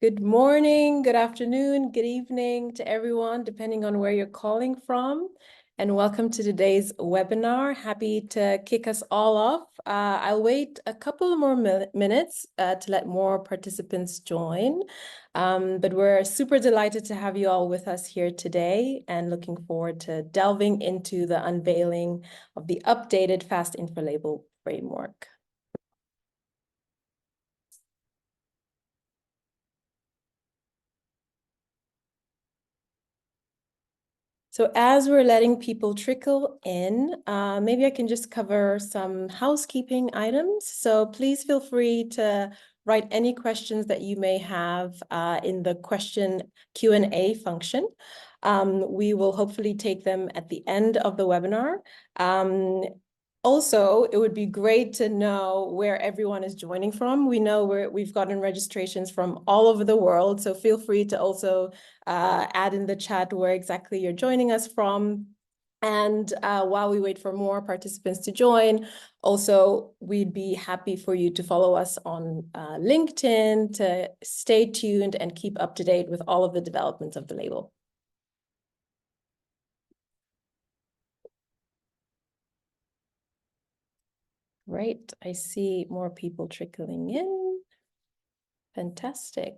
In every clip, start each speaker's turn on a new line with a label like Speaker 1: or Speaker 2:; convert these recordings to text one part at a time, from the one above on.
Speaker 1: Good morning, good afternoon, good evening to everyone, depending on where you're calling from. And welcome to today's webinar. Happy to kick us all off. I'll wait a couple more minutes to let more participants join. But we're super delighted to have you all with us here today and looking forward to delving into the unveiling of the updated FAST-Infra Label framework. So as we're letting people trickle in, maybe I can just cover some housekeeping items. So please feel free to write any questions that you may have in the question Q&A function. We will hopefully take them at the end of the webinar. Also, it would be great to know where everyone is joining from. We know we've gotten registrations from all over the world, so feel free to also add in the chat where exactly you're joining us from. And while we wait for more participants to join, also, we'd be happy for you to follow us on LinkedIn to stay tuned and keep up to date with all of the developments of the label. Great, I see more people trickling in. Fantastic.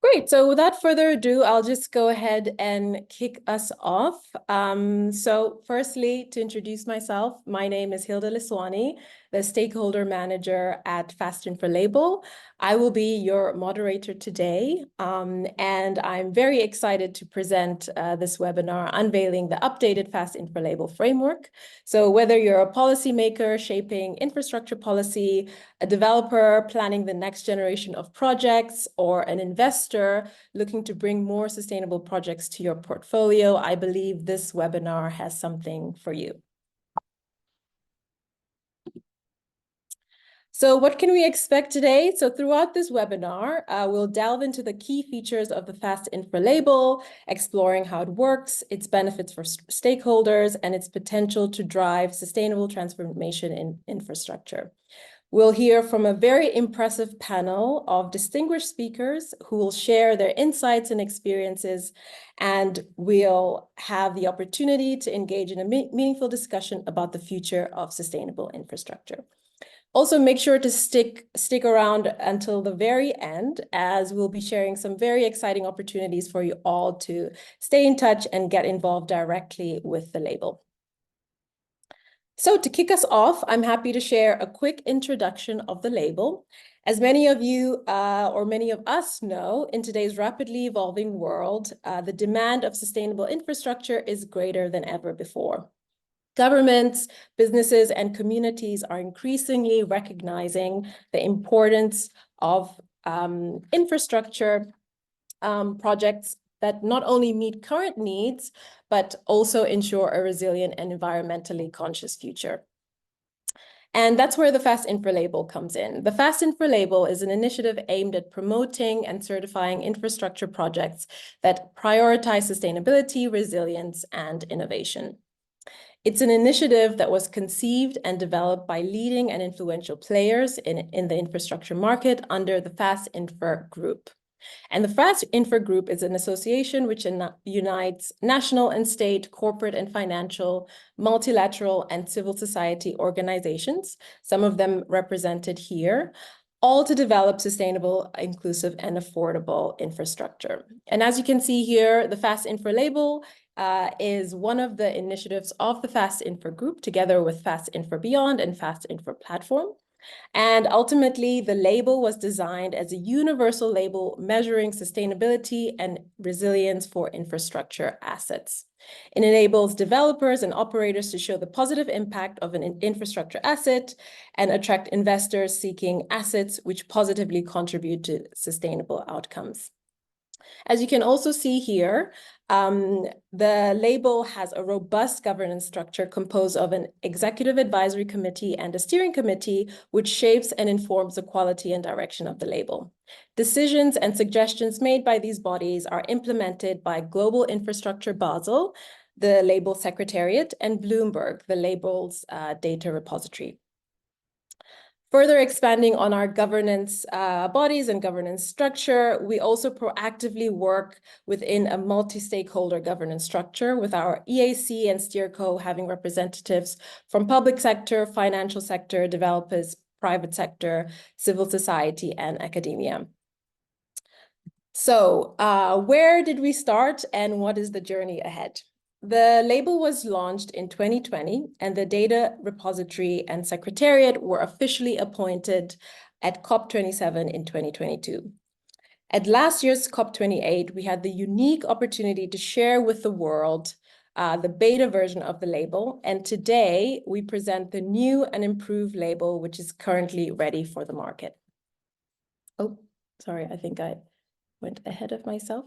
Speaker 1: Great. So without further ado, I'll just go ahead and kick us off. So firstly, to introduce myself, my name is Hilda Liswani, the Stakeholder Manager at FAST-Infra Label. I will be your moderator today, and I'm very excited to present this webinar unveiling the updated FAST-Infra Label framework. So whether you're a policymaker shaping infrastructure policy, a developer planning the next generation of projects, or an investor looking to bring more sustainable projects to your portfolio, I believe this webinar has something for you. So what can we expect today? So throughout this webinar, we'll delve into the key features of the FAST-Infra label, exploring how it works, its benefits for stakeholders, and its potential to drive sustainable transformation in infrastructure. We'll hear from a very impressive panel of distinguished speakers who will share their insights and experiences, and we'll have the opportunity to engage in a meaningful discussion about the future of sustainable infrastructure. Also, make sure to stick around until the very end, as we'll be sharing some very exciting opportunities for you all to stay in touch and get involved directly with the label. So to kick us off, I'm happy to share a quick introduction of the label. As many of you or many of us know, in today's rapidly evolving world, the demand of sustainable infrastructure is greater than ever before. Governments, businesses, and communities are increasingly recognizing the importance of infrastructure projects that not only meet current needs, but also ensure a resilient and environmentally conscious future. And that's where the FAST-Infra label comes in. The FAST-Infra label is an initiative aimed at promoting and certifying infrastructure projects that prioritize sustainability, resilience, and innovation. It's an initiative that was conceived and developed by leading and influential players in the infrastructure market under the FAST-Infra Group. And the FAST-Infra Group is an association which unites national and state, corporate and financial, multilateral and civil society organizations, some of them represented here, all to develop sustainable, inclusive, and affordable infrastructure. And as you can see here, the FAST-Infra label is one of the initiatives of the FAST-Infra Group, together with FAST-Infra Beyond and FAST-Infra Platform. And ultimately, the label was designed as a universal label measuring sustainability and resilience for infrastructure assets. It enables developers and operators to show the positive impact of an infrastructure asset and attract investors seeking assets which positively contribute to sustainable outcomes. As you can also see here, the label has a robust governance structure composed of an executive advisory committee and a steering committee, which shapes and informs the quality and direction of the label. Decisions and suggestions made by these bodies are implemented by Global Infrastructure Basel, the Label Secretariat, and Bloomberg, the label's data repository. Further expanding on our governance bodies and governance structure, we also proactively work within a multi-stakeholder governance structure with our EAC and SteerCo having representatives from public sector, financial sector, developers, private sector, civil society, and academia. So where did we start and what is the journey ahead? The label was launched in 2020 and the data repository and secretariat were officially appointed at COP27 in 2022. At last year's COP28, we had the unique opportunity to share with the world the beta version of the label. And today we present the new and improved label, which is currently ready for the market. Oh, sorry, I think I went ahead of myself.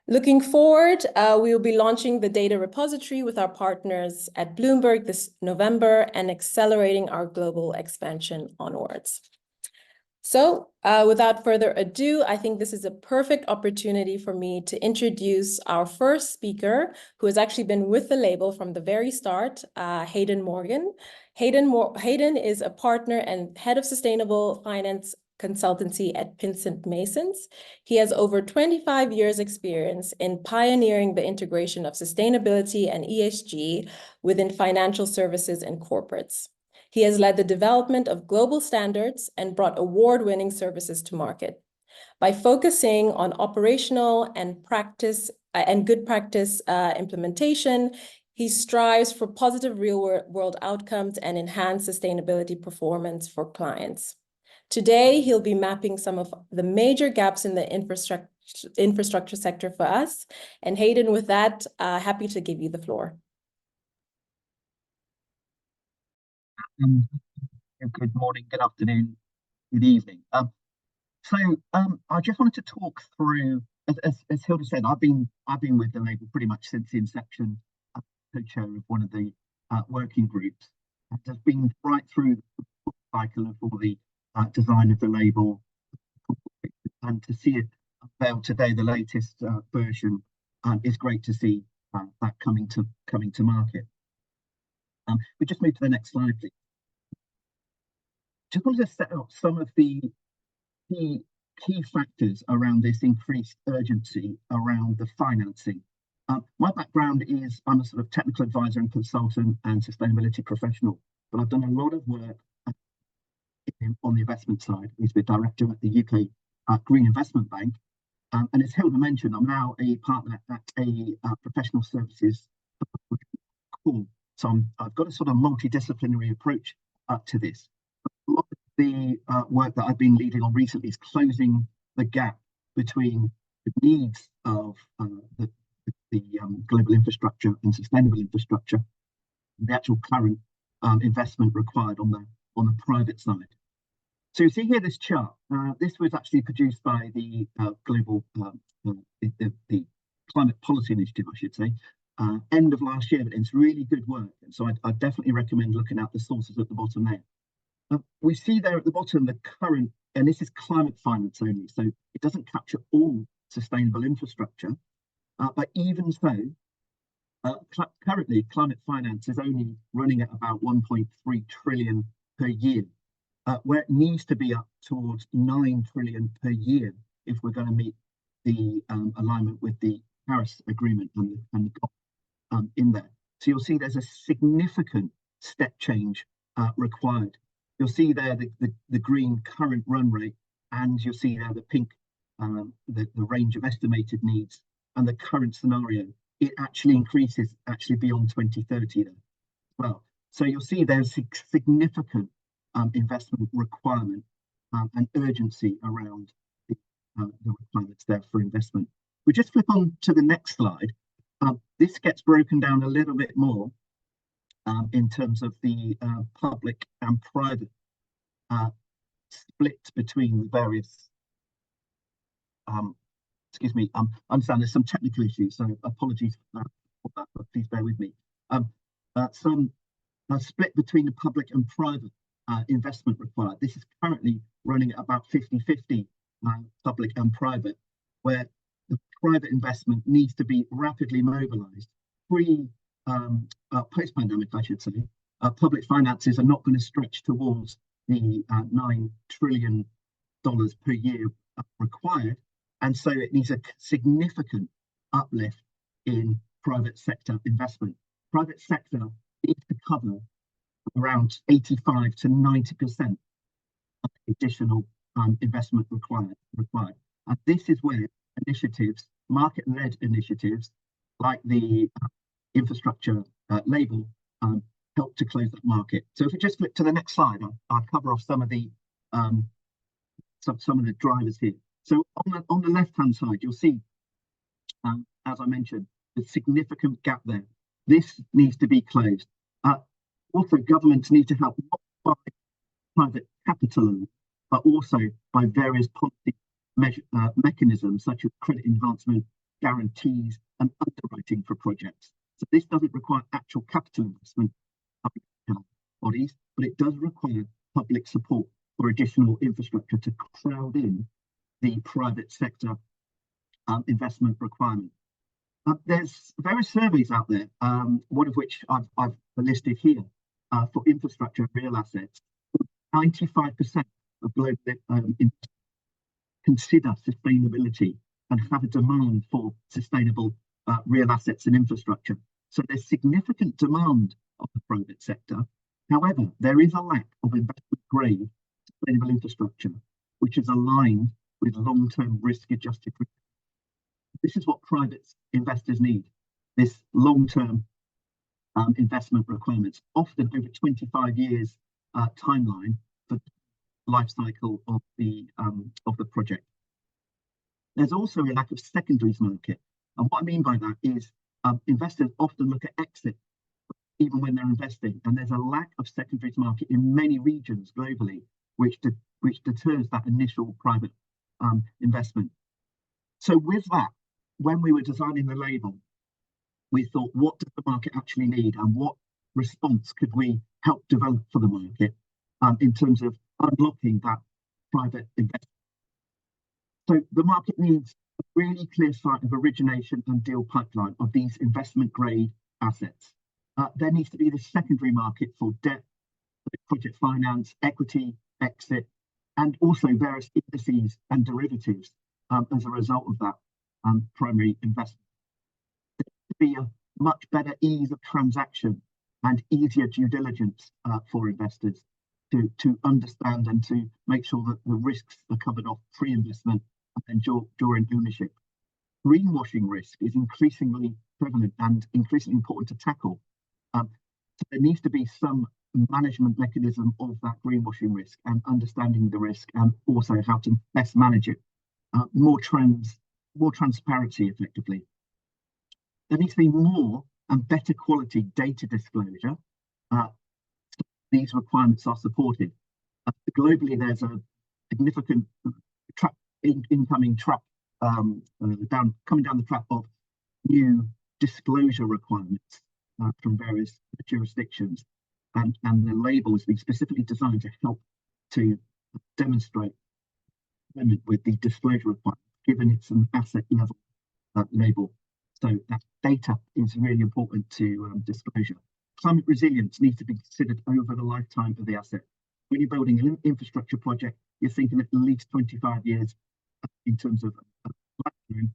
Speaker 1: Looking forward, we will be launching the data repository with our partners at Bloomberg this November and accelerating our global expansion onwards. So without further ado, I think this is a perfect opportunity for me to introduce our first speaker, who has actually been with the label from the very start, Hayden Morgan. Hayden is a partner and head of sustainable finance consultancy at Pinsent Masons. He has over 25 years experience in pioneering the integration of sustainability and ESG within financial services and corporates. He has led the development of global standards and brought award-winning services to market. By focusing on operational and practice and good practice implementation, he strives for positive real-world outcomes and enhanced sustainability performance for clients. Today, he'll be mapping some of the major gaps in the infrastructure sector for us. And Hayden, with that, happy to give you the floor.
Speaker 2: Good morning, good afternoon, good evening. I just wanted to talk through, as Hilda said, I've been with the label pretty much since the inception. I'm co-chair of one of the working groups. I've just been right through the cycle of all the design of the label, and to see it unveiled today, the latest version, is great to see that coming to market. We just move to the next slide, please. Just wanted to set out some of the key factors around this increased urgency around the financing. My background is I'm a sort of technical advisor and consultant and sustainability professional, but I've done a lot of work on the investment side. I used to be a director at the UK Green Investment Bank. And as Hilda mentioned, I'm now a partner at a professional services call. So I've got a sort of multidisciplinary approach to this. A lot of the work that I've been leading on recently is closing the gap between the needs of the global infrastructure and sustainable infrastructure, the actual current investment required on the private side. So you see here this chart. This was actually produced by the global the Climate Policy Initiative, I should say, end of last year. But it's really good work, and so I definitely recommend looking at the sources at the bottom there. We see there at the bottom the current, and this is climate finance only, so it doesn't capture all sustainable infrastructure. But even so, currently climate finance is only running at about 1.3 trillion per year, where it needs to be up towards 9 trillion per year if we're going to meet the alignment with the Paris Agreement and in there. So you'll see there's a significant step change required. You'll see there the green current run rate, and you'll see there the pink, the range of estimated needs, and the current scenario. It actually increases beyond 2030 there as well. So you'll see there's significant investment requirement and urgency around the requirements there for investment. We just flip on to the next slide. This gets broken down a little bit more in terms of the public and private split between the various. Excuse me, I understand there's some technical issues, so apologies for that, but please bear with me. Some split between the public and private investment required. This is currently running at about 50-50 public and private, where the private investment needs to be rapidly mobilized pre post-pandemic, I should say, public finances are not going to stretch towards the $9 trillion per year required, and so it needs a significant uplift in private sector investment. Private sector needs to cover around 85 to 90% of additional investment required. And this is where initiatives, market-led initiatives, like the infrastructure label, help to close that market. So if we just flip to the next slide, I'll cover off some of the drivers here. So on the left-hand side, you'll see, as I mentioned, the significant gap there. This needs to be closed. Also, governments need to help not by private capital, but also by various policy mechanisms such as credit enhancement, guarantees, and underwriting for projects. So this doesn't require actual capital investment bodies, but it does require public support for additional infrastructure to crowd in the private sector investment requirement. There's various surveys out there, one of which I've listed here for infrastructure and real assets. 95% of global consider sustainability and have a demand for sustainable real assets and infrastructure. So there's significant demand of the private sector. However, there is a lack of investment grade sustainable infrastructure, which is aligned with long-term risk-adjusted return. This is what private investors need, this long-term investment requirements, often over 25 years timeline for the life cycle of the project. There's also a lack of secondaries market. And what I mean by that is investors often look at exit even when they're investing, and there's a lack of secondaries market in many regions globally, which deters that initial private investment. So with that, when we were designing the label, we thought, what does the market actually need, and what response could we help develop for the market in terms of unlocking that private investment? So the market needs a really clear sight of origination and deal pipeline of these investment grade assets. There needs to be the secondary market for debt, project finance, equity, exit, and also various indices and derivatives as a result of that primary investment. There needs to be a much better ease of transaction and easier due diligence for investors to understand and to make sure that the risks are covered off pre-investment and during ownership. Greenwashing risk is increasingly prevalent and increasingly important to tackle. So there needs to be some management mechanism of that greenwashing risk and understanding the risk, and also how to best manage it. More transparency effectively. There needs to be more and better quality data disclosure. So these requirements are supported. Globally, there's a significant incoming track coming down the track of new disclosure requirements from various jurisdictions, and the label has been specifically designed to help to demonstrate alignment with the disclosure requirement, given it's an asset level label. So that data is really important to disclosure. Climate resilience needs to be considered over the lifetime of the asset. When you're building an infrastructure project, you're thinking at least 25 years in terms of lifetime.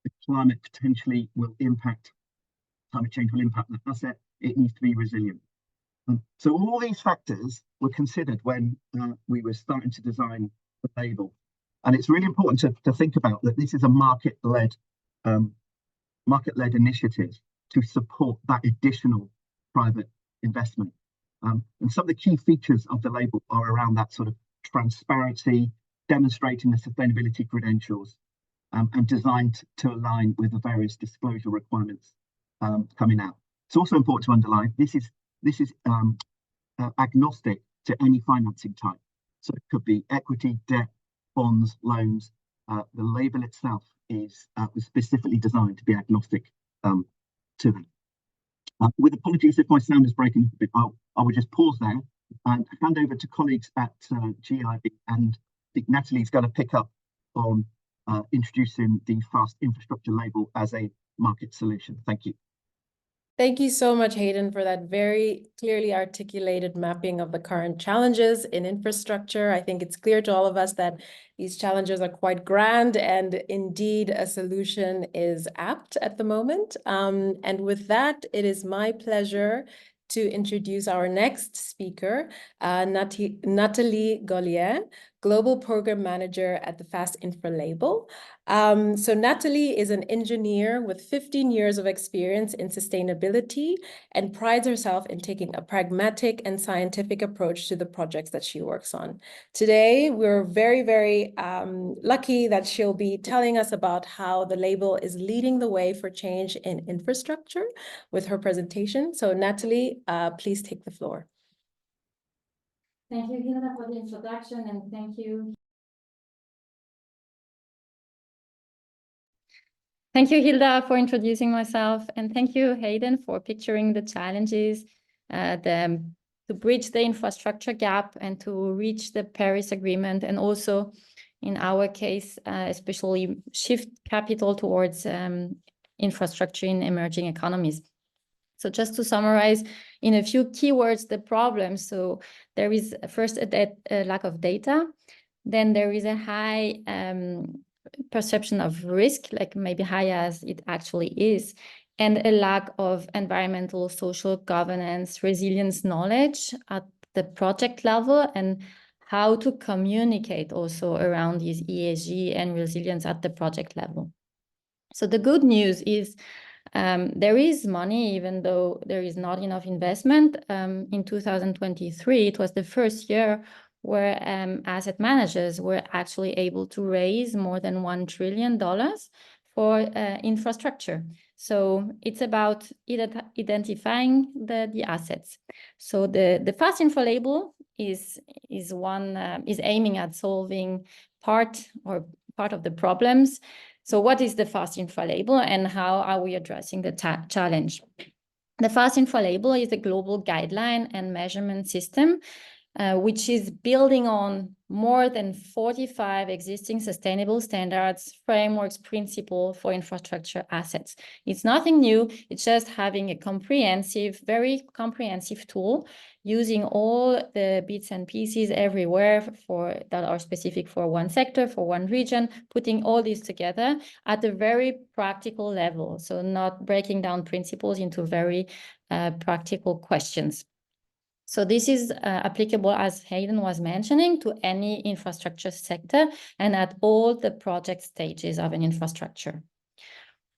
Speaker 2: The climate potentially will impact, climate change will impact that asset. It needs to be resilient. So all these factors were considered when we were starting to design the label. And it's really important to think about that this is a market-led initiative to support that additional private investment. And some of the key features of the label are around that sort of transparency, demonstrating the sustainability credentials, and designed to align with the various disclosure requirements coming out. It's also important to underline this is agnostic to any financing type. So it could be equity, debt, bonds, loans. The label itself was specifically designed to be agnostic to them. With apologies if my sound is breaking a bit, I will just pause there and hand over to colleagues at GIB, and I think Natalie's going to pick up on introducing the FAST infrastructure label as a market solution. Thank you.
Speaker 1: Thank you so much, Hayden, for that very clearly articulated mapping of the current challenges in infrastructure. I think it's clear to all of us that these challenges are quite grand, and indeed a solution is apt at the moment. And with that, it is my pleasure to introduce our next speaker, Nathalie Gollier, Global Program Manager at the FAST-Infra Label. So Nathalie is an engineer with 15 years of experience in sustainability and prides herself in taking a pragmatic and scientific approach to the projects that she works on. Today, we're very, very lucky that she'll be telling us about how the label is leading the way for change in infrastructure with her presentation. So Nathalie, please take the floor.
Speaker 3: Thank you, Hilda, for the introduction, and thank you. Thank you, Hilda, for introducing myself, and thank you, Hayden, for picturing the challenges to bridge the infrastructure gap and to reach the Paris Agreement, and also, in our case, especially shift capital towards infrastructure in emerging economies. So just to summarize in a few keywords the problems. So there is first a lack of data, then there is a high perception of risk, like maybe high as it actually is, and a lack of environmental, social governance, resilience knowledge at the project level, and how to communicate also around these ESG and resilience at the project level. So the good news is there is money, even though there is not enough investment. In 2023, it was the first year where asset managers were actually able to raise more than $1 trillion for infrastructure. So it's about identifying the assets. So the FAST-Infra Label is aiming at solving part of the problems. So what is the FAST-Infra Label, and how are we addressing the challenge? The FAST-Infra Label is a global guideline and measurement system, which is building on more than 45 existing sustainable standards, frameworks, principles for infrastructure assets. It's nothing new. It's just having a very comprehensive tool, using all the bits and pieces everywhere that are specific for one sector, for one region, putting all this together at a very practical level. So not breaking down principles into very practical questions. So this is applicable, as Hayden was mentioning, to any infrastructure sector and at all the project stages of an infrastructure.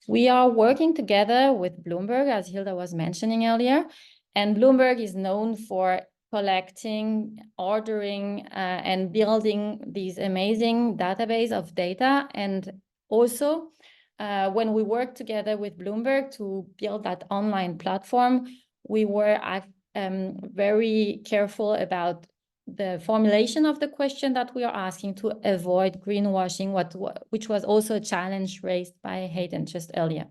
Speaker 3: We are working together with Bloomberg, as Hilda was mentioning earlier, and Bloomberg is known for collecting, ordering, and building these amazing database of data. And also, when we work together with Bloomberg to build that online platform, we were very careful about the formulation of the question that we are asking to avoid greenwashing, which was also a challenge raised by Hayden just earlier.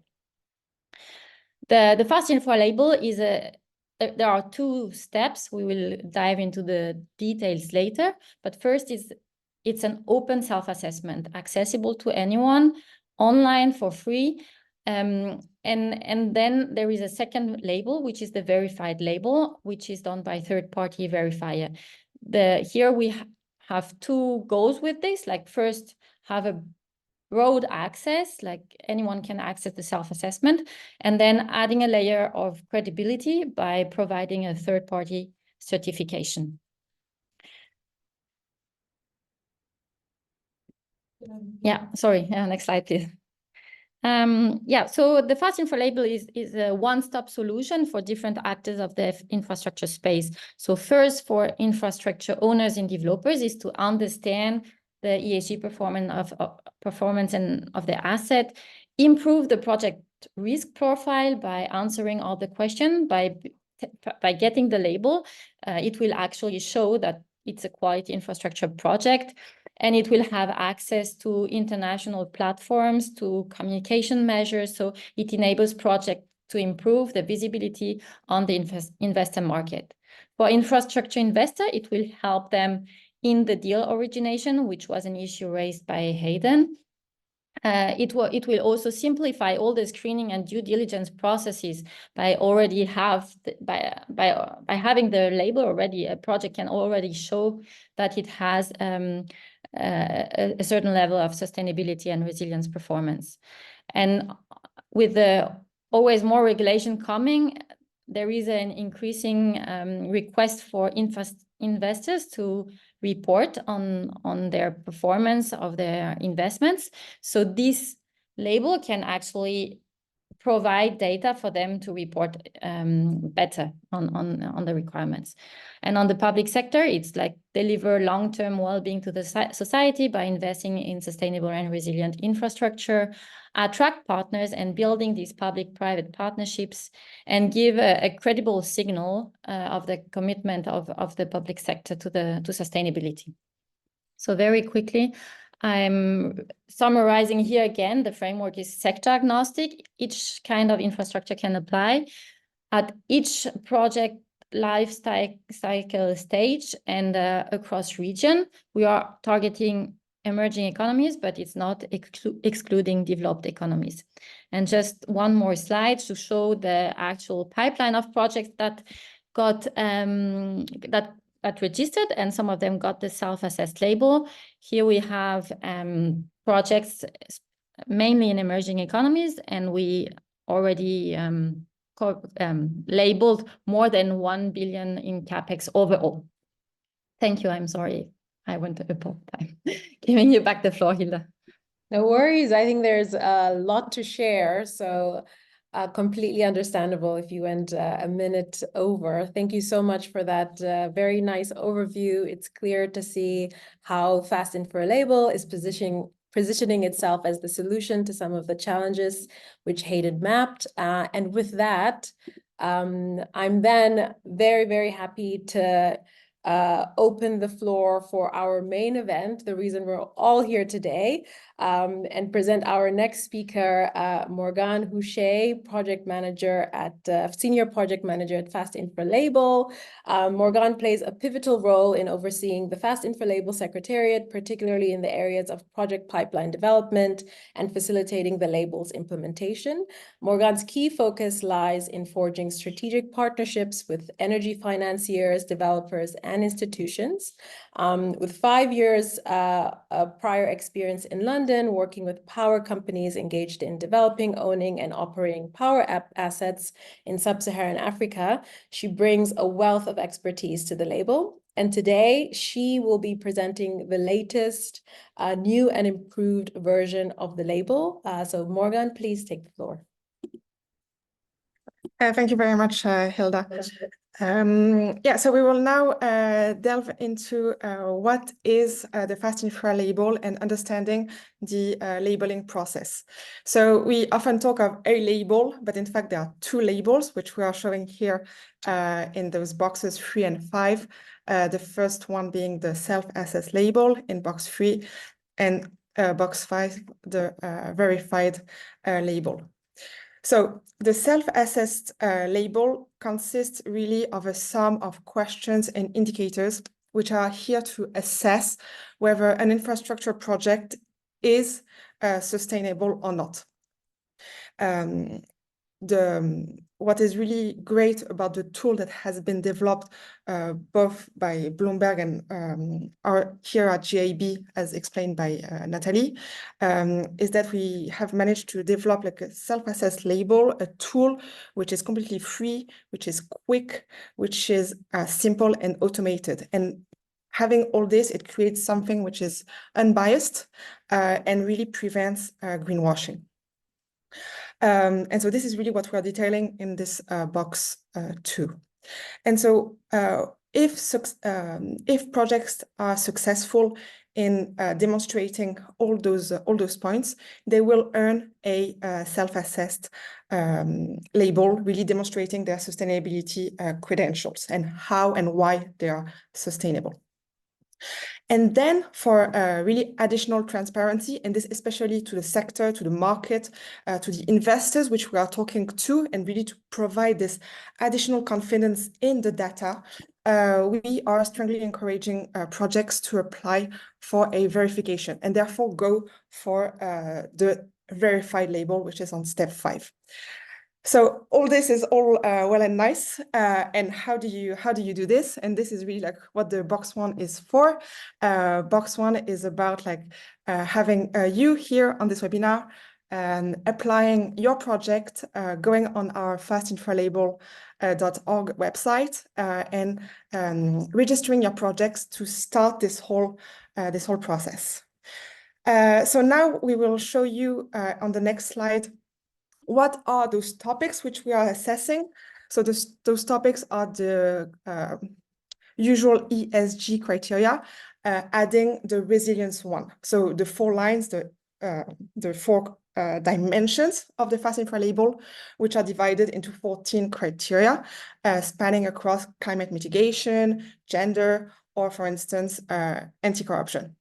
Speaker 3: The FAST-Infra Label is there are two steps. We will dive into the details later, but first it's an open self-assessment, accessible to anyone, online for free. And then there is a second label, which is the verified label, which is done by third-party verifier. Here we have two goals with this, like first have a broad access, like anyone can access the self-assessment, and then adding a layer of credibility by providing a third-party certification. Yeah, sorry, next slide, please. So the FAST-Infra Label is a one-stop solution for different actors of the infrastructure space. So first, for infrastructure owners and developers, is to understand the ESG performance of the asset, improve the project risk profile by answering all the questions. By getting the label, it will actually show that it's a quality infrastructure project, and it will have access to international platforms, to communication measures. So it enables projects to improve the visibility on the investor market. For infrastructure investor, it will help them in the deal origination, which was an issue raised by Hayden. It will also simplify all the screening and due diligence processes by already by having the label already. A project can already show that it has a certain level of sustainability and resilience performance. And with the always more regulation coming, there is an increasing request for investors to report on their performance of their investments. So this label can actually provide data for them to report better on the requirements. And on the public sector, it's like deliver long-term well-being to the society by investing in sustainable and resilient infrastructure, attract partners and building these public-private partnerships, and give a credible signal of the commitment of the public sector to sustainability. So very quickly, I'm summarizing here again, the framework is sector agnostic. Each kind of infrastructure can apply at each project life cycle stage and across region. We are targeting emerging economies, but it's not excluding developed economies. And just one more slide to show the actual pipeline of projects that got that registered, and some of them got the self-assessed label. Here we have projects mainly in emerging economies, and we already labeled more than 1 billion in CapEx overall. Thank you. I'm sorry I went above time. Giving you back the floor, Hilda.
Speaker 1: No worries. I think there's a lot to share, so completely understandable if you went a minute over. Thank you so much for that very nice overview. It's clear to see how FAST-Infra Label is positioning itself as the solution to some of the challenges which Hayden mapped. And with that, I'm then very, very happy to open the floor for our main event, the reason we're all here today, and present our next speaker, Morgane Houchet, Senior Project Manager at FAST-Infra Label. Morgane plays a pivotal role in overseeing the FAST-Infra Label Secretariat, particularly in the areas of project pipeline development and facilitating the label's implementation. Morgane's key focus lies in forging strategic partnerships with energy financiers, developers, and institutions. With 5 years prior experience in London, working with power companies engaged in developing, owning, and operating power assets in sub-Saharan Africa, she brings a wealth of expertise to the label. And today, she will be presenting the latest new and improved version of the label. So Morgane, please take the floor.
Speaker 4: Thank you very much, Hilda. Yeah, so we will now delve into what is the FAST-Infra label and understanding the labeling process. So we often talk of a label, but in fact there are 2 labels, which we are showing here in those boxes 3 and 5. The first one being the self-assessed label in box 3, and box 5, the verified label. So the self-assessed label consists really of a sum of questions and indicators which are here to assess whether an infrastructure project is sustainable or not. What is really great about the tool that has been developed both by Bloomberg and here at GAB, as explained by Nathalie, is that we have managed to develop like a self-assessed label, a tool which is completely free, which is quick, which is simple and automated. And having all this, it creates something which is unbiased and really prevents greenwashing. And so this is really what we're detailing in this box 2. And so if projects are successful in demonstrating all those points, they will earn a self-assessed label, really demonstrating their sustainability credentials and how and why they are sustainable. And then for really additional transparency, and this especially to the sector, to the market, to the investors, which we are talking to, and really to provide this additional confidence in the data, we are strongly encouraging projects to apply for a verification and therefore go for the verified label, which is on step 5. So all this is all well and nice, and how do you do this? And this is really like what the box 1 is for. Box 1 is about like having you here on this webinar and applying your project, going on our FAST-Infra-Label.org website and registering your projects to start this whole process. So now we will show you on the next slide what are those topics which we are assessing. So those topics are the usual ESG criteria, adding the resilience one. So the 4 lines, the 4 dimensions of the FAST-Infra label, which are divided into 14 criteria, spanning across climate mitigation, gender, or for instance, anti-corruption.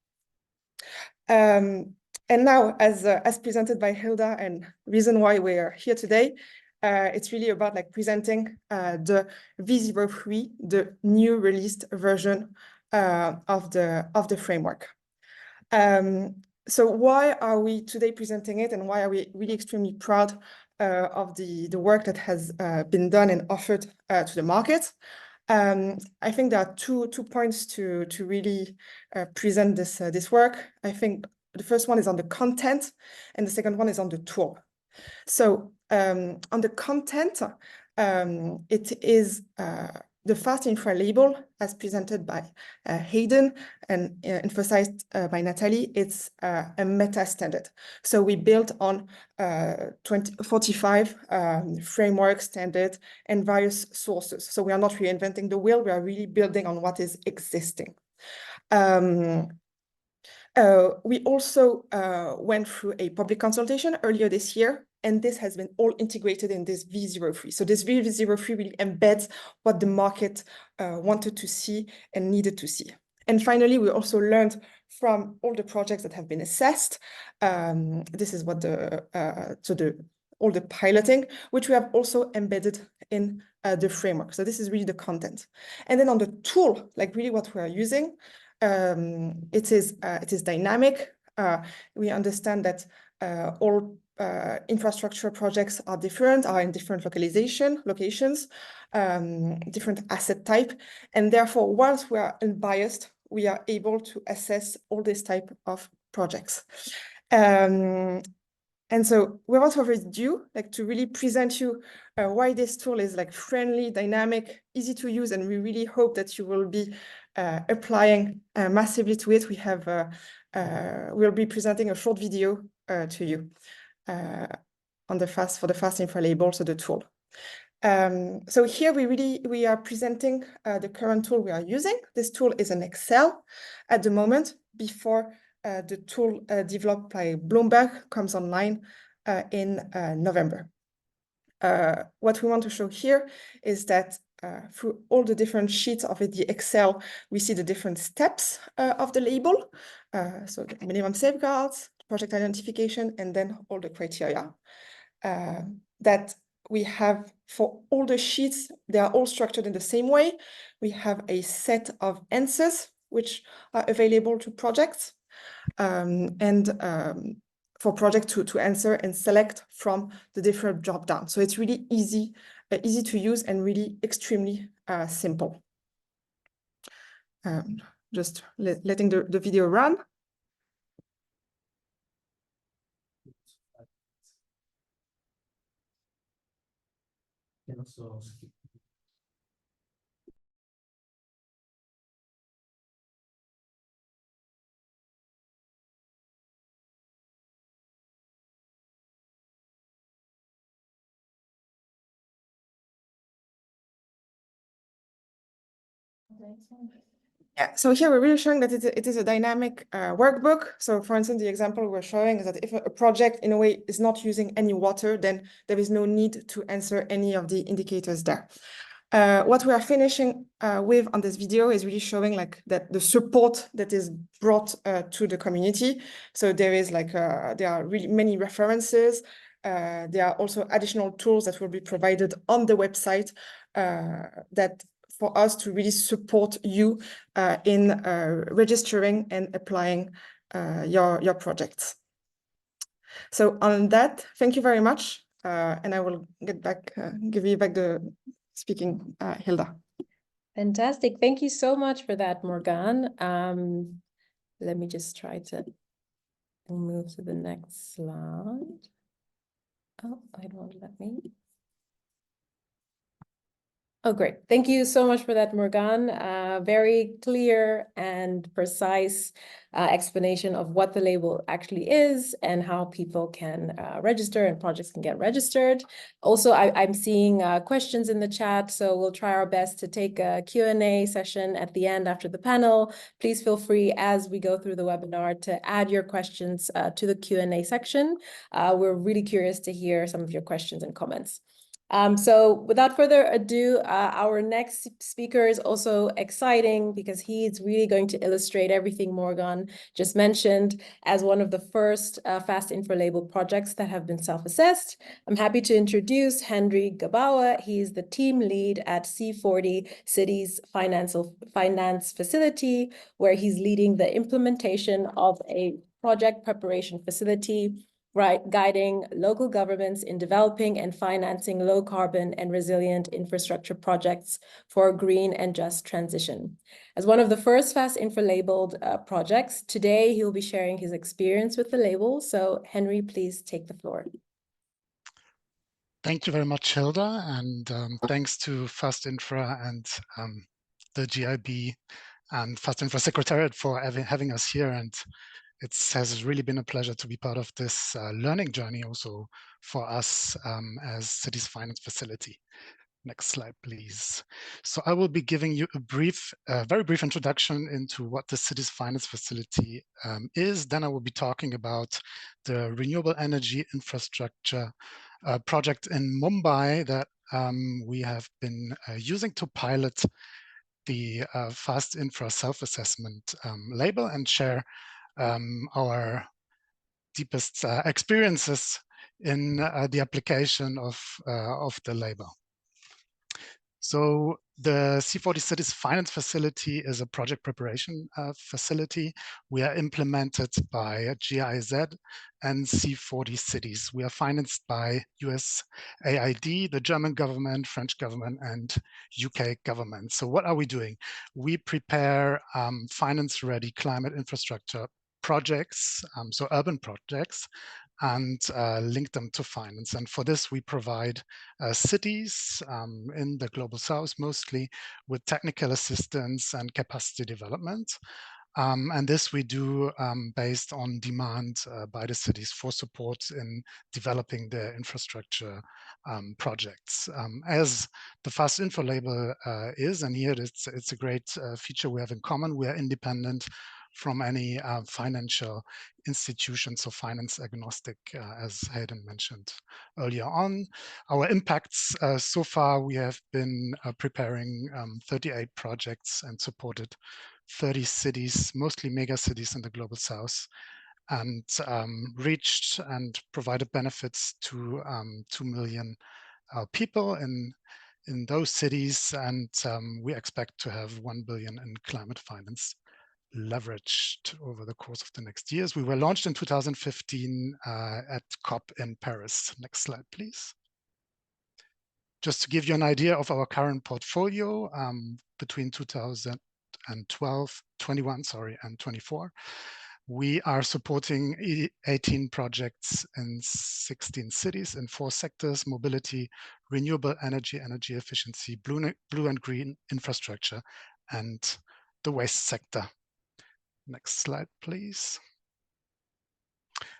Speaker 4: And now, as presented by Hilda, and reason why we are here today, it's really about like presenting the V03, the new released version of the framework. So why are we today presenting it, and why are we really extremely proud of the work that has been done and offered to the market? I think there are two points to really present this work. I think the first one is on the content, and the second one is on the tool. So on the content, it is the FAST-Infra label as presented by Hayden and emphasized by Natalie. It's a meta standard. So we built on 45 framework standards and various sources. So we are not reinventing the wheel, we are really building on what is existing. We also went through a public consultation earlier this year, and this has been all integrated in this V03. So this V03 really embeds what the market wanted to see and needed to see. And finally, we also learned from all the projects that have been assessed. This is what all the piloting, which we have also embedded in the framework. So this is really the content. And then on the tool, like really what we are using, it is dynamic. We understand that all infrastructure projects are in different locations, different asset type, and therefore, once we are unbiased, we are able to assess all this type of projects. And so without further ado, like to really present you why this tool is like friendly, dynamic, easy to use, and we really hope that you will be applying massively to it. We'll be presenting a short video to you for the FAST-Infra label, so the tool. So here we are presenting the current tool we are using. This tool is an Excel at the moment before the tool developed by Bloomberg comes online in November. What we want to show here is that through all the different sheets of the Excel, we see the different steps of the label. So the minimum safeguards, project identification, and then all the criteria that we have for all the sheets. They are all structured in the same way. We have a set of answers which are available to projects for project to answer and select from the different drop down. So it's really easy to use and really extremely simple. Just letting the video run. Yeah, so here we're really showing that it is a dynamic workbook. So for instance, the example we're showing is that if a project in a way is not using any water, then there is no need to answer any of the indicators there. What we are finishing with on this video is really showing like that the support that is brought to the community. So there is like there are really many references. There are also additional tools that will be provided on the website that for us to really support you in registering and applying your projects. So on that, thank you very much. And I will give you back the speaking, Hilda.
Speaker 1: Fantastic. Thank you so much for that, Morgan. Let me just try to move to the next slide. Oh, I don't let me. Oh, great. Thank you so much for that, Morgan. Very clear and precise explanation of what the label actually is and how people can register and projects can get registered. Also, I'm seeing questions in the chat, so we'll try our best to take a Q&A session at the end after the panel. Please feel free as we go through the webinar to add your questions to the Q&A section. We're really curious to hear some of your questions and comments. So without further ado, our next speaker is also exciting because he's really going to illustrate everything Morgan just mentioned as one of the first FAST-Infra Label projects that have been self-assessed. I'm happy to introduce Henry Gabawa. He's the team lead at C40 Cities Finance Facility, where he's leading the implementation of a project preparation facility, guiding local governments in developing and financing low carbon and resilient infrastructure projects for a green and just transition. As one of the first FAST-Infra labeled projects, today he'll be sharing his experience with the label. So Henry, please take the floor.
Speaker 5: Thank you very much, Hilda, and thanks to FAST-Infra and the GIB and FAST-Infra Secretariat for having us here. And it has really been a pleasure to be part of this learning journey also for us as Cities Finance Facility. Next slide, please. So I will be giving you a very brief introduction into what the Cities Finance Facility is. Then I will be talking about the renewable energy infrastructure project in Mumbai that we have been using to pilot the FAST-Infra self-assessment label and share our deepest experiences in the application of the label. So the C40 Cities Finance Facility is a project preparation facility. We are implemented by GIZ and C40 Cities. We are financed by USAID, the German government, French government, and UK government. So what are we doing? We prepare finance-ready climate infrastructure projects, so urban projects, and link them to finance. And for this, we provide cities in the Global South, mostly with technical assistance and capacity development. And this we do based on demand by the cities for support in developing their infrastructure projects. As the FAST-Infra label is, and here it's a great feature we have in common, we are independent from any financial institutions, so finance agnostic, as Hayden mentioned earlier on. Our impacts so far, we have been preparing 38 projects and supported 30 cities, mostly mega cities in the Global South, and reached and provided benefits to 2 million people in those cities, and we expect to have 1 billion in climate finance leveraged over the course of the next years. We were launched in 2015 at COP in Paris. Next slide, please. Just to give you an idea of our current portfolio, between 2012, 21, sorry, and 24, we are supporting 18 projects in 16 cities in 4 sectors: mobility, renewable energy, energy efficiency, blue and green infrastructure, and the waste sector. Next slide, please.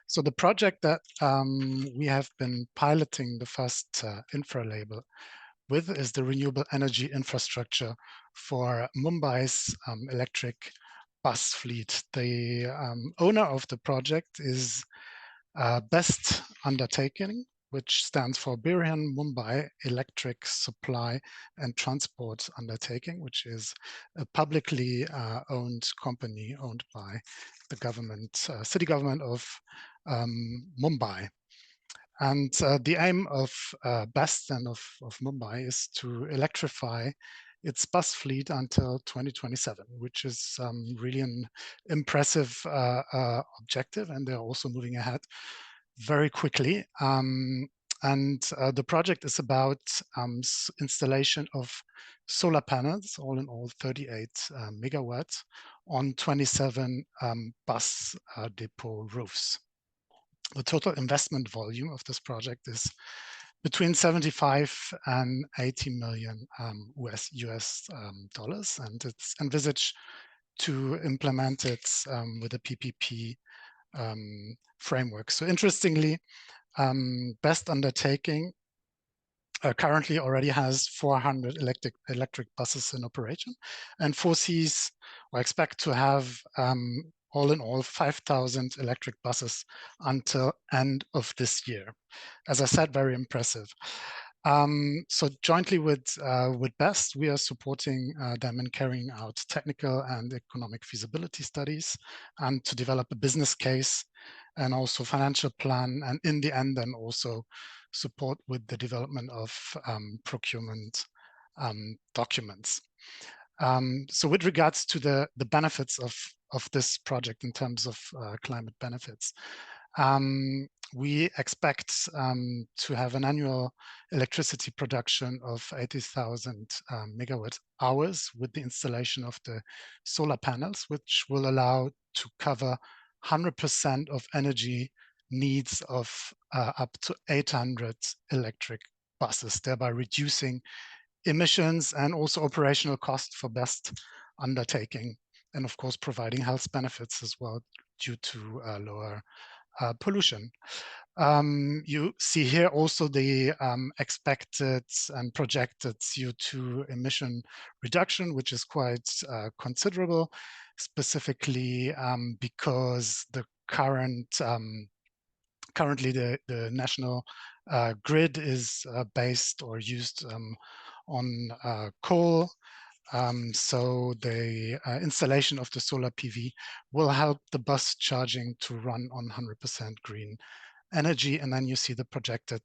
Speaker 5: So the project that we have been piloting the FAST-Infra label with is the renewable energy infrastructure for Mumbai's electric bus fleet. The owner of the project is BEST Undertaking, which stands for Birhan Mumbai Electric Supply and Transport Undertaking, which is a publicly owned company owned by the government, city government of Mumbai. And the aim of BEST and of Mumbai is to electrify its bus fleet until 2027, which is really an impressive objective, and they're also moving ahead very quickly. The project is about installation of solar panels, all in all 38 megawatts, on 27 bus depot roofs. The total investment volume of this project is between 75 and 80 million US dollars, and it's envisaged to implement it with a PPP framework. So interestingly, Best Undertaking currently already has 400 electric buses in operation, and foresees or expect to have all in all 5,000 electric buses until end of this year. As I said, very impressive. So jointly with BEST, we are supporting them in carrying out technical and economic feasibility studies and to develop a business case and also financial plan, and in the end then also support with the development of procurement documents. So with regards to the benefits of this project in terms of climate benefits, we expect to have an annual electricity production of 80,000 megawatt hours with the installation of the solar panels, which will allow to cover 100% of energy needs of up to 800 electric buses, thereby reducing emissions and also operational costs for BEST Undertaking, and of course providing health benefits as well due to lower pollution. You see here also the expected and projected CO2 emission reduction, which is quite considerable, specifically because the currently the national grid is based or used on coal. So the installation of the solar PV will help the bus charging to run on 100% green energy. And then you see the projected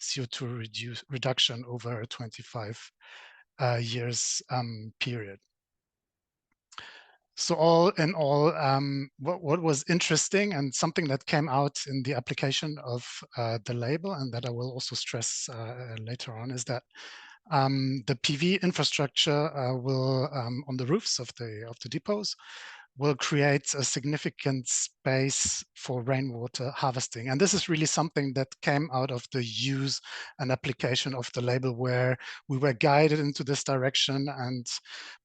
Speaker 5: CO2 reduction over a 25 years period. So all in all, what was interesting and something that came out in the application of the label, and that I will also stress later on, is that the PV infrastructure will, on the roofs of the depots, will create a significant space for rainwater harvesting. And this is really something that came out of the use and application of the label, where we were guided into this direction and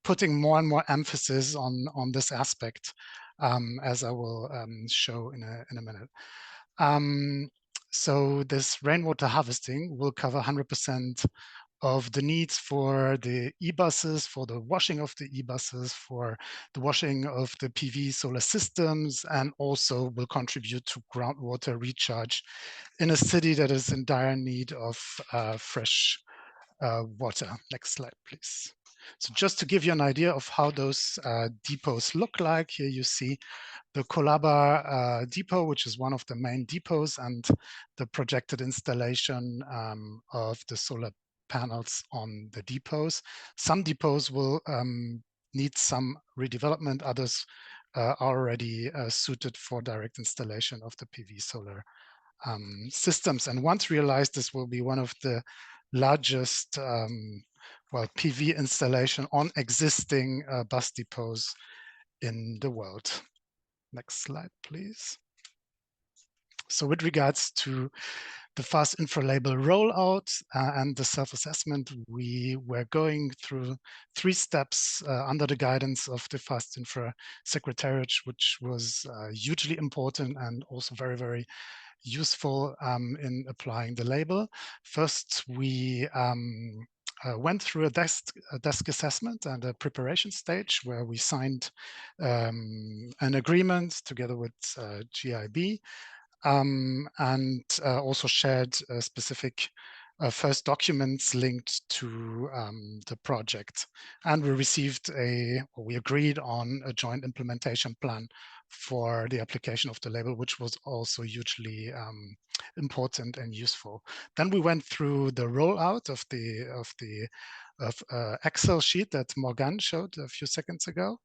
Speaker 5: putting more and more emphasis on this aspect, as I will show in a minute. So this rainwater harvesting will cover 100% of the needs for the e-buses, for the washing of the e-buses, for the washing of the PV solar systems, and also will contribute to groundwater recharge in a city that is in dire need of fresh water. Next slide, please. So just to give you an idea of how those depots look like, here you see the Colaba depot, which is one of the main depots, and the projected installation of the solar panels on the depots. Some depots will need some redevelopment, others are already suited for direct installation of the PV solar systems. And once realized, this will be one of the largest PV installation on existing bus depots in the world. Next slide, please. So with regards to the FAST-Infra Label rollout and the self-assessment, we were going through 3 steps under the guidance of the FAST-Infra Secretariat, which was hugely important and also very, very useful in applying the label. First, we went through a desk assessment and a preparation stage where we signed an agreement together with GIB, and also shared specific first documents linked to the project. And we received we agreed on a joint implementation plan for the application of the label, which was also hugely important and useful. Then we went through the rollout of the Excel sheet that Morgan showed a few seconds ago.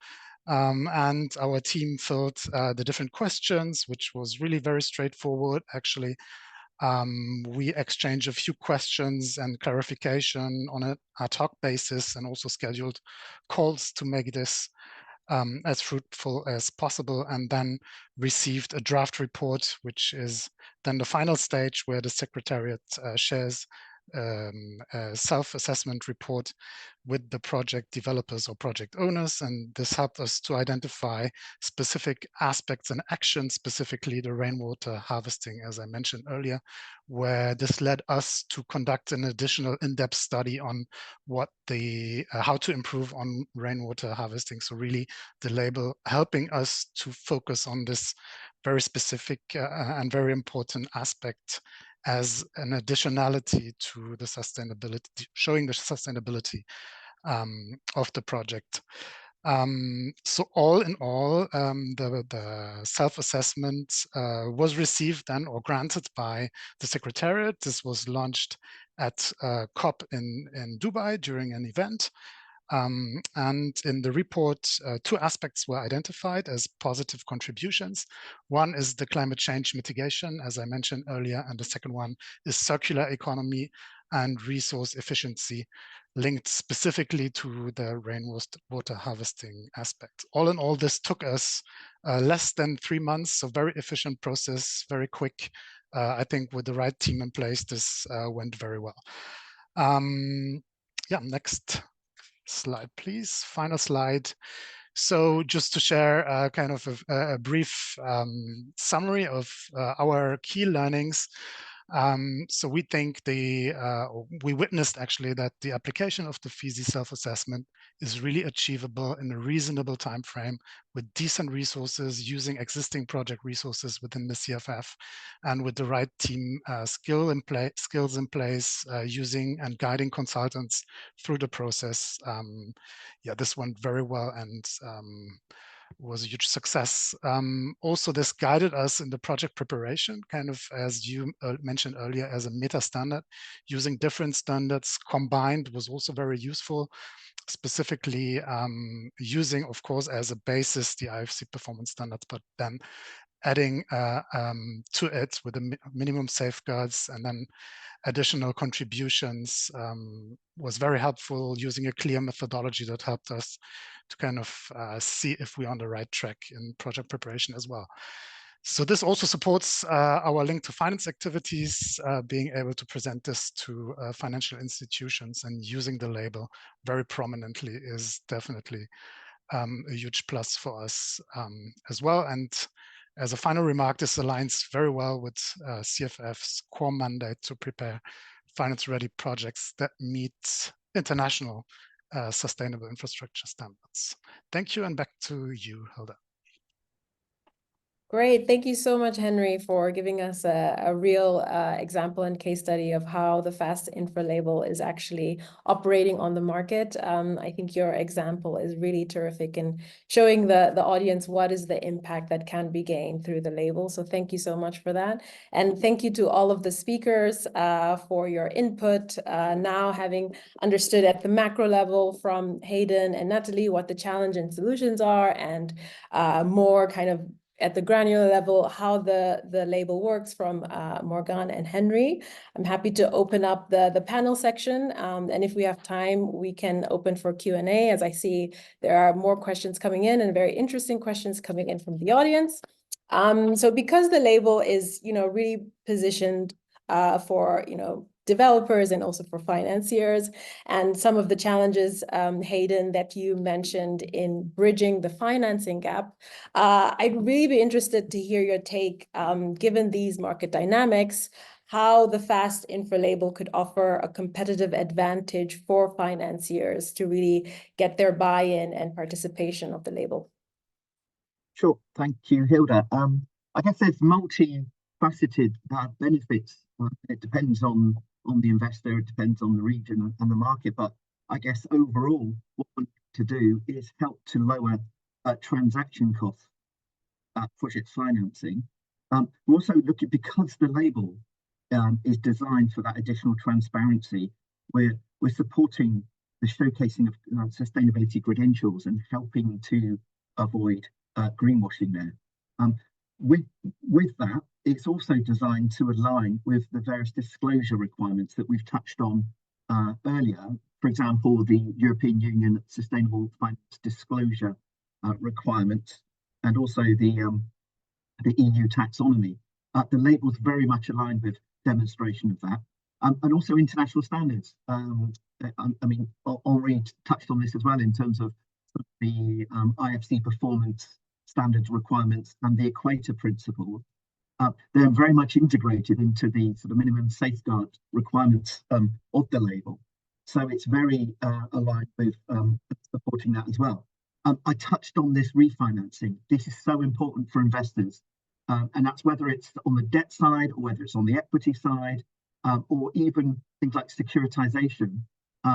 Speaker 5: And our team filled the different questions, which was really very straightforward, actually. We exchanged a few questions and clarification on an ad hoc basis, and also scheduled calls to make this as fruitful as possible, and then received a draft report, which is then the final stage where the Secretariat shares a self-assessment report with the project developers or project owners. And this helped us to identify specific aspects and actions, specifically the rainwater harvesting, as I mentioned earlier, where this led us to conduct an additional in-depth study on what how to improve on rainwater harvesting. So really the label helping us to focus on this very specific and very important aspect as an additionality to the sustainability, showing the sustainability of the project. So all in all, the self-assessment was received then or granted by the Secretariat. This was launched at COP in Dubai during an event. And in the report, two aspects were identified as positive contributions. One is the climate change mitigation, as I mentioned earlier, and the second one is circular economy and resource efficiency, linked specifically to the rainwater harvesting aspect. All in all, this took us less than 3 months, so very efficient process, very quick. I think with the right team in place, this went very well. Yeah, next slide, please. Final slide. So just to share kind of a brief summary of our key learnings. So we think we witnessed actually that the application of the FESI self-assessment is really achievable in a reasonable time frame with decent resources, using existing project resources within the CFF, and with the right team skills in place, using and guiding consultants through the process. Yeah, this went very well and was a huge success. Also, this guided us in the project preparation, kind of as you mentioned earlier, as a meta standard. Using different standards combined was also very useful, specifically using, of course, as a basis the IFC performance standards, but then adding to it with the minimum safeguards and then additional contributions was very helpful, using a clear methodology that helped us to kind of see if we're on the right track in project preparation as well. So this also supports our link to finance activities, being able to present this to financial institutions, and using the label very prominently is definitely a huge plus for us as well. And as a final remark, this aligns very well with CFF's core mandate to prepare finance-ready projects that meet international sustainable infrastructure standards. Thank you, and back to you, Hilda.
Speaker 1: Great. Thank you so much, Henry, for giving us a real example and case study of how the FAST-Infra label is actually operating on the market. I think your example is really terrific in showing the audience what is the impact that can be gained through the label. So thank you so much for that. And thank you to all of the speakers for your input. Now, having understood at the macro level from Hayden and Natalie what the challenge and solutions are, and more kind of at the granular level, how the label works from Morgan and Henry. I'm happy to open up the panel section. And if we have time, we can open for Q&A, as I see there are more questions coming in and very interesting questions coming in from the audience. So because the label is, really positioned for, developers and also for financiers, and some of the challenges, Hayden, that you mentioned in bridging the financing gap, I'd really be interested to hear your take, given these market dynamics, how the FAST-Infra label could offer a competitive advantage for financiers to really get their buy-in and participation of the label.
Speaker 2: Sure, thank you, Hilda. I guess there's multifaceted benefits. It depends on the investor, it depends on the region and the market, but I guess overall what we need to do is help to lower transaction costs project financing. We're also looking, because the label is designed for that additional transparency, we're supporting the showcasing of sustainability credentials and helping to avoid greenwashing there. With that, it's also designed to align with the various disclosure requirements that we've touched on earlier. For example, the European Union Sustainable Finance Disclosure requirements, and also the EU taxonomy. The label's very much aligned with demonstration of that, and also international standards. I mean, Henri touched on this as well in terms of the IFC performance standards requirements and the Equator principle. They're very much integrated into the sort of minimum safeguard requirements of the label. So it's very aligned with supporting that as well. I touched on this refinancing. This is so important for investors. And that's whether it's on the debt side or whether it's on the equity side, or even things like securitization.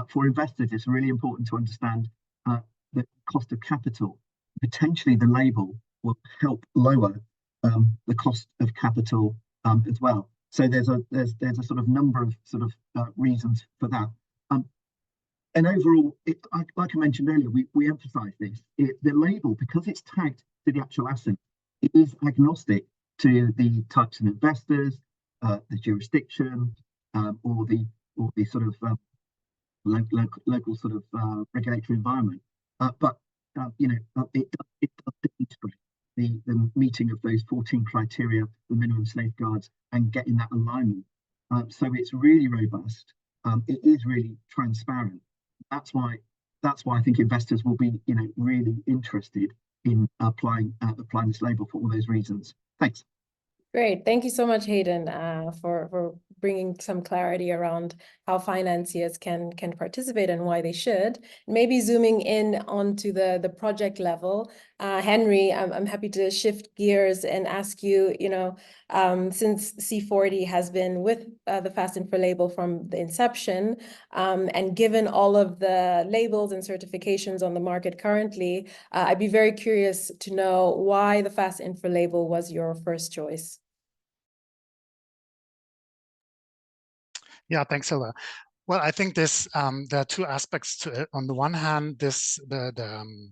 Speaker 2: For investors, it's really important to understand the cost of capital. Potentially the label will help lower the cost of capital as well. So there's a sort of number of sort of reasons for that. And overall, like I mentioned earlier, we emphasize this. The label, because it's tagged to the actual asset, it is agnostic to the types of investors, the jurisdiction, or the sort of local sort of regulatory environment. But you know, it does demonstrate the meeting of those 14 criteria, the minimum safeguards, and getting that alignment. So it's really robust. It is really transparent. That's why I think investors will be, you know, really interested in applying this label for all those reasons. Thanks.
Speaker 1: Great. Thank you so much, Hayden, for bringing some clarity around how financiers can participate and why they should. Maybe zooming in onto the project level, Henry, I'm happy to shift gears and ask you, you know, since C40 has been with the FAST-Infra label from the inception, and given all of the labels and certifications on the market currently, I'd be very curious to know why the FAST-Infra label was your first choice.
Speaker 5: Yeah, thanks, Hilda. Well, I think this there are two aspects to it. On the one hand, the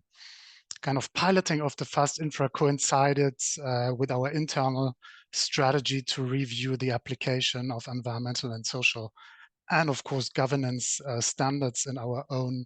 Speaker 5: kind of piloting of the FAST-Infra coincided with our internal strategy to review the application of environmental and social, and of course, governance standards in our own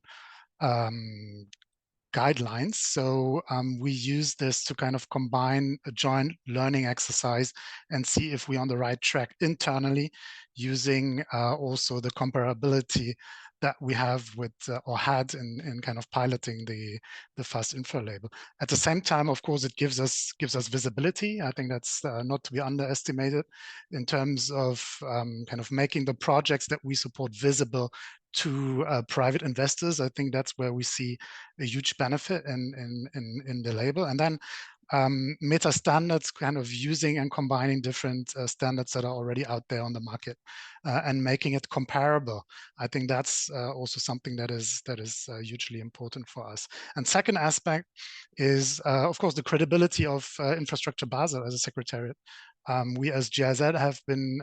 Speaker 5: guidelines. So we use this to kind of combine a joint learning exercise and see if we're on the right track internally, using also the comparability that we have with or had in kind of piloting the FAST-Infra label. At the same time, of course, it gives us visibility. I think that's not to be underestimated in terms of kind of making the projects that we support visible to private investors. I think that's where we see a huge benefit in the label. And then meta standards, kind of using and combining different standards that are already out there on the market and making it comparable. I think that's also something that is hugely important for us. And second aspect is, of course, the credibility of Infrastructure Basel as a secretariat. We as GIZ have been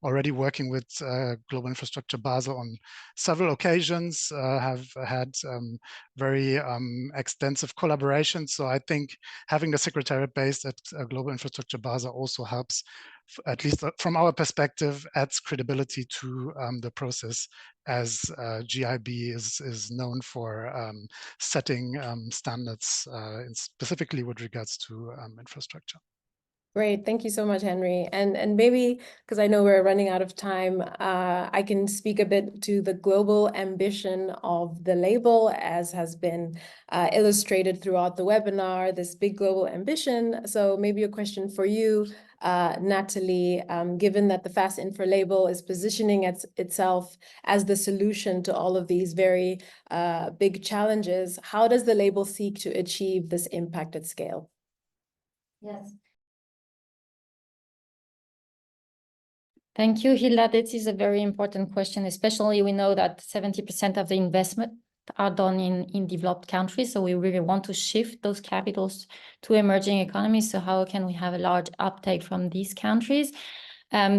Speaker 5: already working with Global Infrastructure Basel on several occasions, have had very extensive collaboration. So I think having the secretariat based at Global Infrastructure Basel also helps, at least from our perspective, adds credibility to the process, as GIB is known for setting standards, specifically with regards to infrastructure.
Speaker 1: Great, thank you so much, Henry. And maybe, because I know we're running out of time, I can speak a bit to the global ambition of the label, as has been illustrated throughout the webinar, this big global ambition. So maybe a question for you, Natalie, given that the FAST-Infra label is positioning itself as the solution to all of these very big challenges, how does the label seek to achieve this impact at scale?
Speaker 3: Yes. Thank you, Hilda. This is a very important question, especially we know that 70% of the investment are done in developed countries. So we really want to shift those capitals to emerging economies. So how can we have a large uptake from these countries?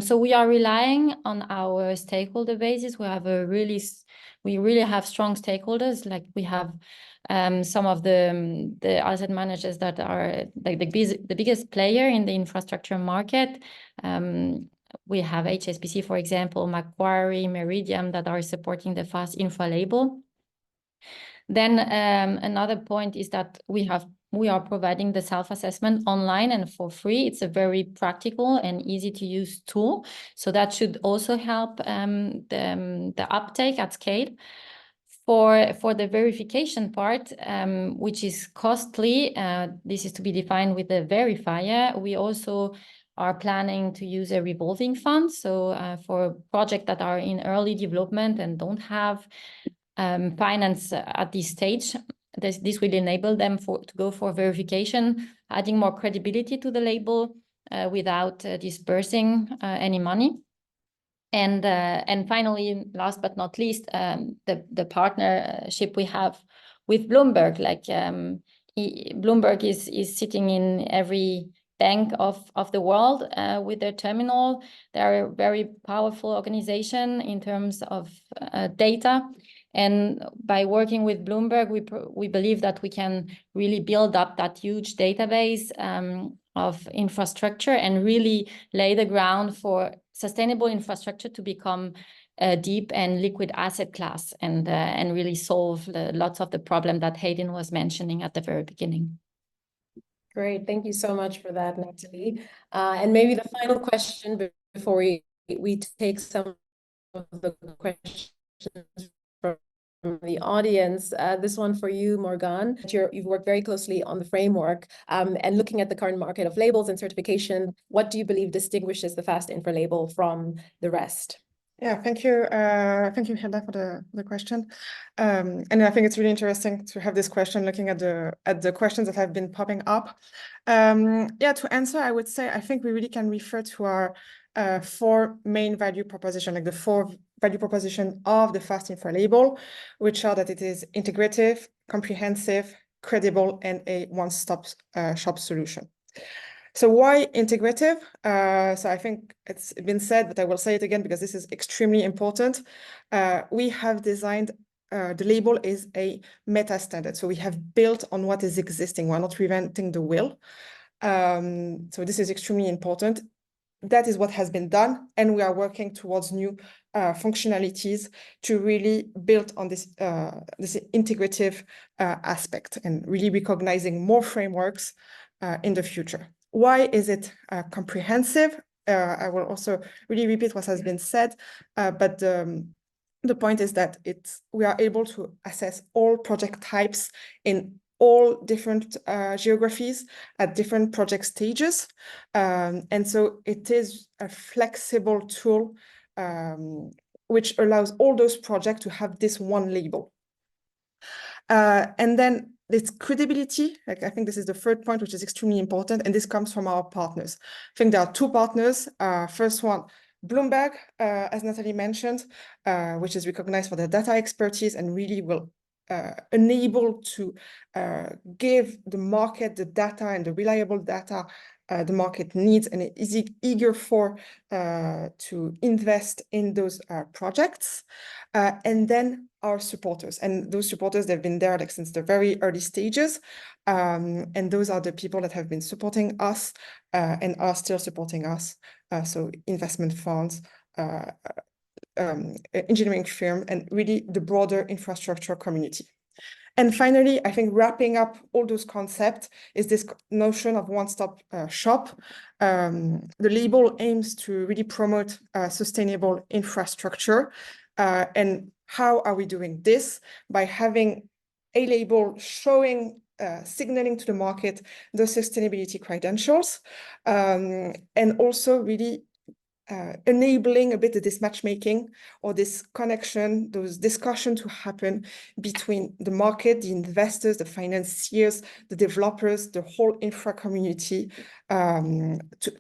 Speaker 3: So we are relying on our stakeholder basis. We really have strong stakeholders. Like we have some of the asset managers that are like the biggest player in the infrastructure market. We have HSBC, for example, Macquarie, Meridian that are supporting the FAST-Infra Label. Then another point is that we are providing the self-assessment online and for free. It's a very practical and easy to use tool. So that should also help the uptake at scale. For the verification part, which is costly, this is to be defined with the verifier. We also are planning to use a revolving fund. So for projects that are in early development and don't have finance at this stage, this will enable them to go for verification, adding more credibility to the label without dispersing any money. And finally, last but not least, the partnership we have with Bloomberg. Like Bloomberg is sitting in every bank of the world with their terminal. They're a very powerful organization in terms of data. And by working with Bloomberg, we believe that we can really build up that huge database of infrastructure and really lay the ground for sustainable infrastructure to become a deep and liquid asset class and really solve lots of the problem that Hayden was mentioning at the very beginning.
Speaker 1: Great, thank you so much for that, Natalie. And maybe the final question before we take some of the questions from the audience. This one for you, Morgan. You've worked very closely on the framework and looking at the current market of labels and certification. What do you believe distinguishes the FAST-Infra label from the rest?
Speaker 4: Yeah, thank you, Hilda, for the question. And I think it's really interesting to have this question, looking at the questions that have been popping up. Yeah, to answer, I would say I think we really can refer to our 4 main value proposition, like the 4 value proposition of the FAST-Infra label, which are that it is integrative, comprehensive, credible, and a one-stop shop solution. So why integrative? So I think it's been said, but I will say it again because this is extremely important. We have designed the label is a meta standard. So we have built on what is existing. We're not reinventing the wheel. So this is extremely important. That is what has been done. And we are working towards new functionalities to really build on this integrative aspect and really recognizing more frameworks in the future. Why is it comprehensive? I will also really repeat what has been said, but the point is that we are able to assess all project types in all different geographies at different project stages. And so it is a flexible tool which allows all those projects to have this one label. And then its credibility, like I think this is the third point, which is extremely important, and this comes from our partners. I think there are 2 partners. First one, Bloomberg, as Natalie mentioned, which is recognized for their data expertise and really will enable to give the market the data and the reliable data the market needs and is eager for to invest in those projects. And then our supporters, and those supporters, they've been there like since the very early stages. And those are the people that have been supporting us and are still supporting us. So investment funds, engineering firm, and really the broader infrastructure community. And finally, I think wrapping up all those concepts is this notion of one-stop shop. The label aims to really promote sustainable infrastructure. And how are we doing this? By having a label showing, signaling to the market the sustainability credentials, and also really enabling a bit of this matchmaking or this connection, those discussions to happen between the market, the investors, the financiers, the developers, the whole infra community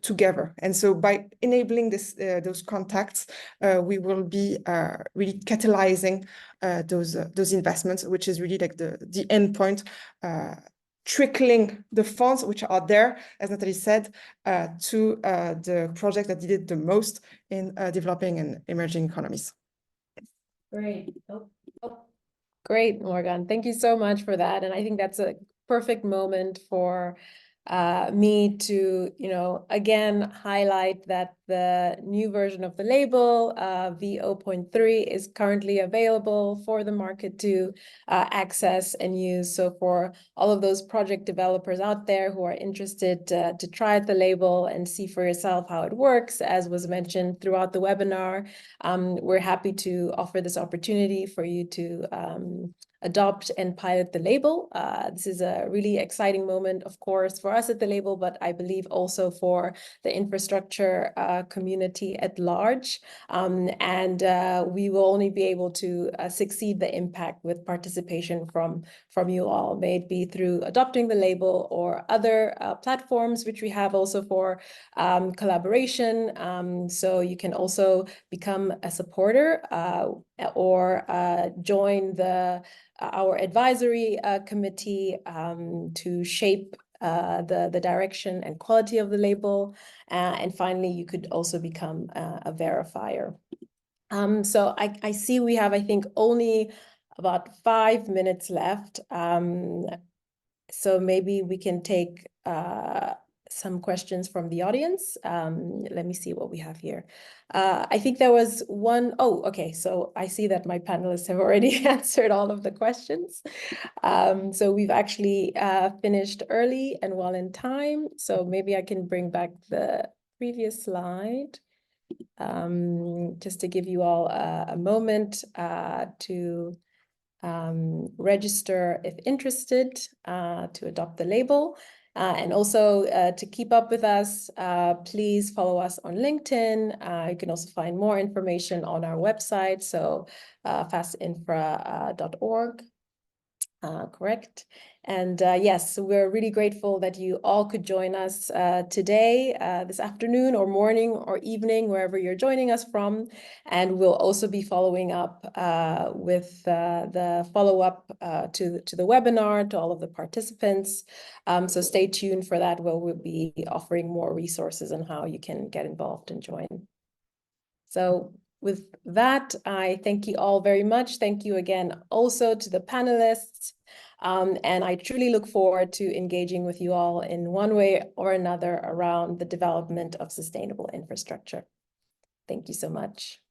Speaker 4: together. And so by enabling those contacts, we will be really catalyzing those investments, which is really like the end point trickling the funds which are there, as Natalie said, to the project that did it the most in developing and emerging economies.
Speaker 1: Great. Great, Morgan. Thank you so much for that. And I think that's a perfect moment for me to, again, highlight that the new version of the label, V0.3, is currently available for the market to access and use. So for all of those project developers out there who are interested to try out the label and see for yourself how it works, as was mentioned throughout the webinar, we're happy to offer this opportunity for you to adopt and pilot the label. This is a really exciting moment, of course, for us at the label, but I believe also for the infrastructure community at large. And we will only be able to succeed the impact with participation from you all, may it be through adopting the label or other platforms, which we have also for collaboration. So you can also become a supporter or join our advisory committee to shape the direction and quality of the label. And finally, you could also become a verifier. So I see we have, I think, only about 5 minutes left. So maybe we can take some questions from the audience. Let me see what we have here. I think there was one. Oh, okay. So I see that my panelists have already answered all of the questions. So we've actually finished early and well in time. So maybe I can bring back the previous slide just to give you all a moment to register if interested to adopt the label. And also to keep up with us, please follow us on LinkedIn. You can also find more information on our website, so fastinfra.org. Correct. And yes, we're really grateful that you all could join us today, this afternoon or morning or evening, wherever you're joining us from. And we'll also be following up with the follow-up to the webinar, to all of the participants. So stay tuned for that, where we'll be offering more resources on how you can get involved and join. So with that, I thank you all very much. Thank you again also to the panelists. And I truly look forward to engaging with you all in one way or another around the development of sustainable infrastructure. Thank you so much.